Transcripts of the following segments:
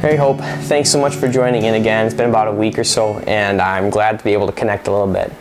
Hey Hope, thanks so much for joining in again. It's been about a week or so, and I'm glad to be able to connect a little bit.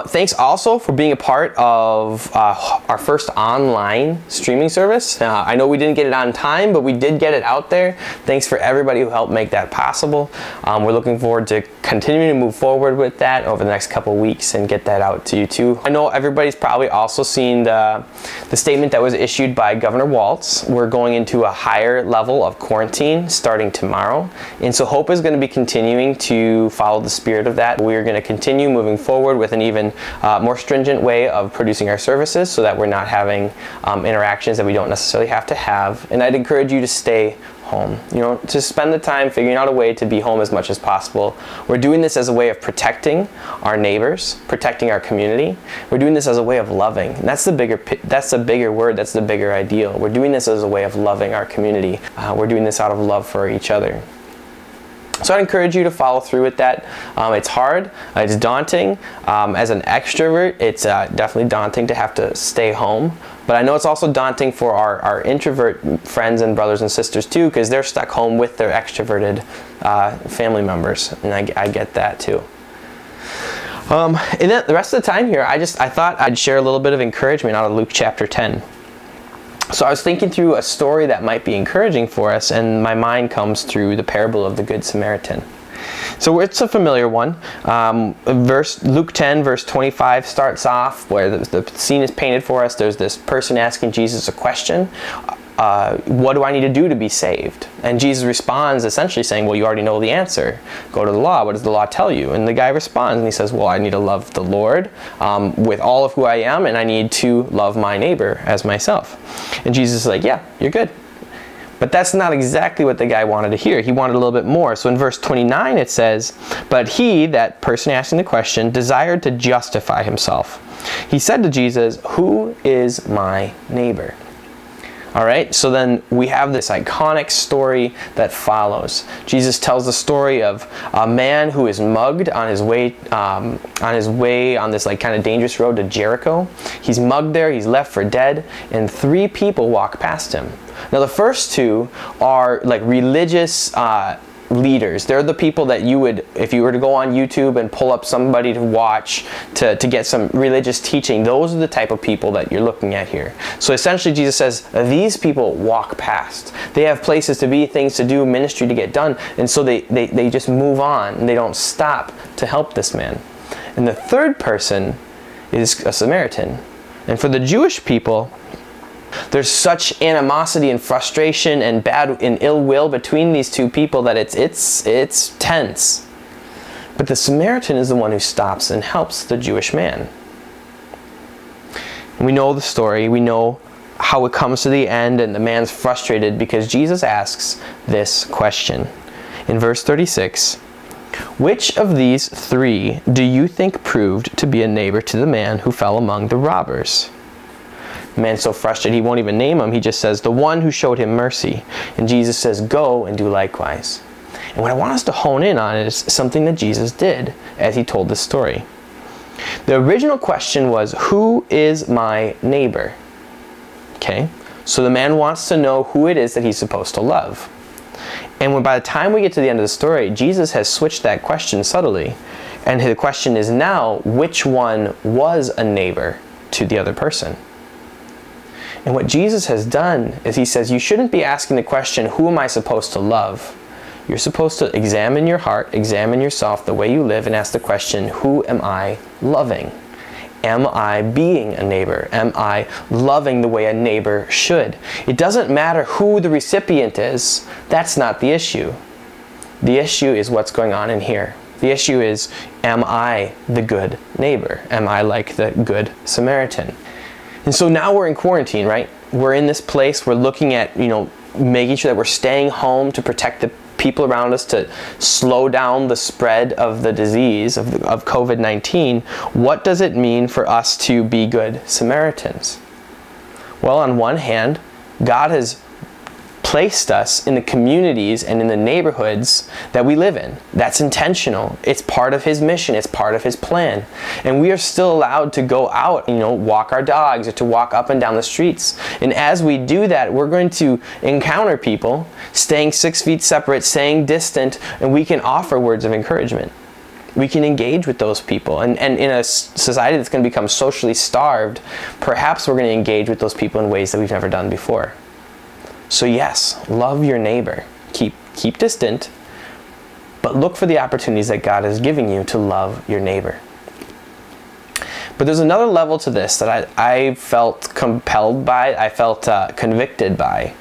Thanks also for being a part of our first online streaming service. I know we didn't get it on time, but we did get it out there. Thanks for everybody who helped make that possible. We're looking forward to continuing to move forward with that over the next couple weeks and get that out to you too. I know everybody's probably also seen the statement that was issued by Governor Walz. We're going into a higher level of quarantine starting tomorrow, and so Hope is going to be continuing to follow the spirit of that. We're going to continue moving forward with an even more stringent way of producing our services so that we're not having interactions that we don't necessarily have to have. And I'd encourage you to stay home, to spend the time figuring out a way to be home as much as possible. We're doing this as a way of protecting our neighbors, protecting our community. We're doing this as a way of loving. And that's the bigger word, that's the bigger ideal. We're doing this as a way of loving our community. We're doing this out of love for each other. So I'd encourage you to follow through with that. It's hard, it's daunting. As an extrovert, it's definitely daunting to have to stay home. But I know it's also daunting for our introvert friends and brothers and sisters too, because they're stuck home with their extroverted family members, and I get that too. And then the rest of the time here, I thought I'd share a little bit of encouragement out of Luke chapter 10. So I was thinking through a story that might be encouraging for us, and my mind comes through the parable of the Good Samaritan. So it's a familiar one. Luke 10 verse 25 starts off where the scene is painted for us. There's this person asking Jesus a question. What do I need to do to be saved? And Jesus responds essentially saying, well, you already know the answer. Go to the law. What does the law tell you? And the guy responds and he says, well, I need to love the Lord with all of who I am, and I need to love my neighbor as myself. And Jesus is like, yeah, you're good. But that's not exactly what the guy wanted to hear. He wanted a little bit more. So in verse 29 it says, but he, that person asking the question, desired to justify himself. He said to Jesus, who is my neighbor? All right, so then we have this iconic story that follows. Jesus tells the story of a man who is mugged on his way on this kind of dangerous road to Jericho. He's mugged there, he's left for dead, and 3 people walk past him. Now the first 2 are like religious leaders. They're the people that you would, if you were to go on YouTube and pull up somebody to watch to get some religious teaching, those are the type of people that you're looking at here. So essentially Jesus says, these people walk past. They have places to be, things to do, ministry to get done, and so they just move on, and they don't stop to help this man. And the third person is a Samaritan. And for the Jewish people, there's such animosity and frustration and bad and ill will between these 2 people that it's tense. But the Samaritan is the one who stops and helps the Jewish man. We know the story. We know how it comes to the end, and the man's frustrated because Jesus asks this question. In verse 36, which of these 3 do you think proved to be a neighbor to the man who fell among the robbers? The man's so frustrated he won't even name him. He just says, the one who showed him mercy. And Jesus says, go and do likewise. And what I want us to hone in on is something that Jesus did as he told this story. The original question was, who is my neighbor? Okay, so the man wants to know who it is that he's supposed to love. And by the time we get to the end of the story, Jesus has switched that question subtly. And the question is now, which one was a neighbor to the other person? And what Jesus has done is he says, you shouldn't be asking the question, who am I supposed to love? You're supposed to examine your heart, examine yourself, the way you live, and ask the question, who am I loving? Am I being a neighbor? Am I loving the way a neighbor should? It doesn't matter who the recipient is. That's not the issue. The issue is what's going on in here. The issue is, am I the good neighbor? Am I like the good Samaritan? And so now we're in quarantine, right? We're in this place, we're looking at, making sure that we're staying home to protect the people around us, to slow down the spread of the disease of COVID-19. What does it mean for us to be good Samaritans? Well, on one hand, God has placed us in the communities and in the neighborhoods that we live in. That's intentional. It's part of his mission. It's part of his plan. And we are still allowed to go out, walk our dogs or to walk up and down the streets. And as we do that, we're going to encounter people staying 6 feet separate, staying distant, and we can offer words of encouragement. We can engage with those people. And in a society that's going to become socially starved, perhaps we're going to engage with those people in ways that we've never done before. So yes, love your neighbor. Keep distant, but look for the opportunities that God is giving you to love your neighbor. But there's another level to this that I felt compelled by, I felt convicted by.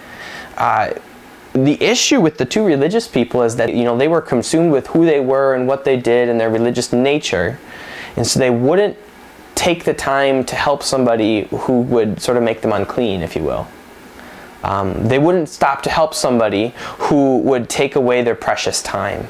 The issue with the two religious people is that, they were consumed with who they were and what they did and their religious nature. And so they wouldn't take the time to help somebody who would sort of make them unclean, if you will. They wouldn't stop to help somebody who would take away their precious time.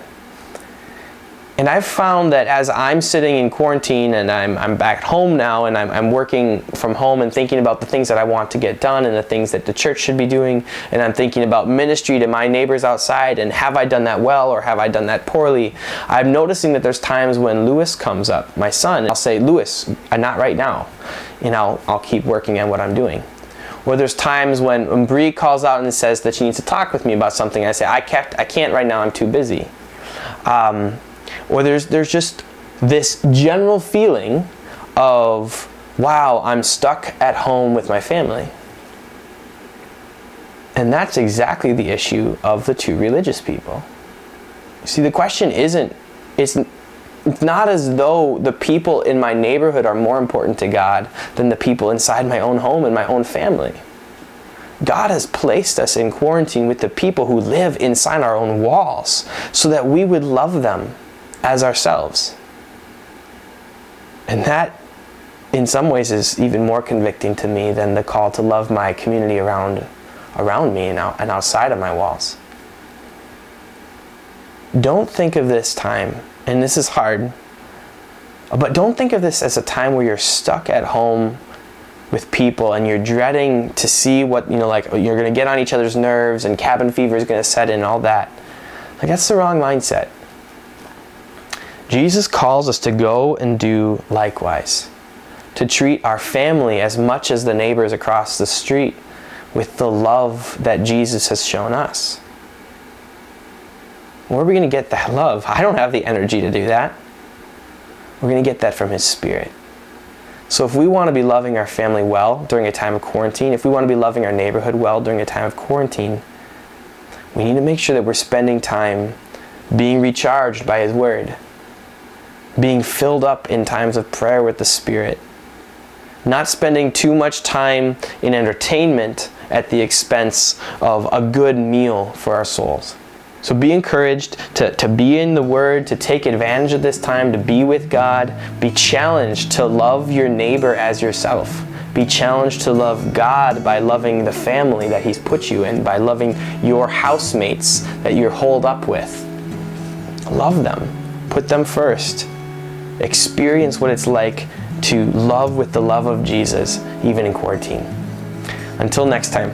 And I've found that as I'm sitting in quarantine and I'm back home now and I'm working from home and thinking about the things that I want to get done and the things that the church should be doing, and I'm thinking about ministry to my neighbors outside and have I done that well or have I done that poorly, I'm noticing that there's times when Lewis comes up, my son, and I'll say, Lewis, not right now, and I'll keep working on what I'm doing. Or there's times when Bree calls out and says that she needs to talk with me about something, I say, I can't right now, I'm too busy. Or there's just this general feeling of, wow, I'm stuck at home with my family. And that's exactly the issue of the two religious people. See, the question it's not as though the people in my neighborhood are more important to God than the people inside my own home and my own family. God has placed us in quarantine with the people who live inside our own walls so that we would love them as ourselves. And that, in some ways, is even more convicting to me than the call to love my community around me and outside of my walls. Don't think of this time, and this is hard, but don't think of this as a time where you're stuck at home with people and you're dreading to see what, you're going to get on each other's nerves and cabin fever is going to set in and all that. That's the wrong mindset. Jesus calls us to go and do likewise, to treat our family as much as the neighbors across the street with the love that Jesus has shown us. Where are we going to get that love? I don't have the energy to do that. We're going to get that from His Spirit. So if we want to be loving our family well during a time of quarantine, if we want to be loving our neighborhood well during a time of quarantine, we need to make sure that we're spending time being recharged by His Word, being filled up in times of prayer with the Spirit, not spending too much time in entertainment at the expense of a good meal for our souls. So be encouraged to be in the Word, to take advantage of this time, to be with God. Be challenged to love your neighbor as yourself. Be challenged to love God by loving the family that He's put you in, by loving your housemates that you're holed up with. Love them. Put them first. Experience what it's like to love with the love of Jesus, even in quarantine. Until next time.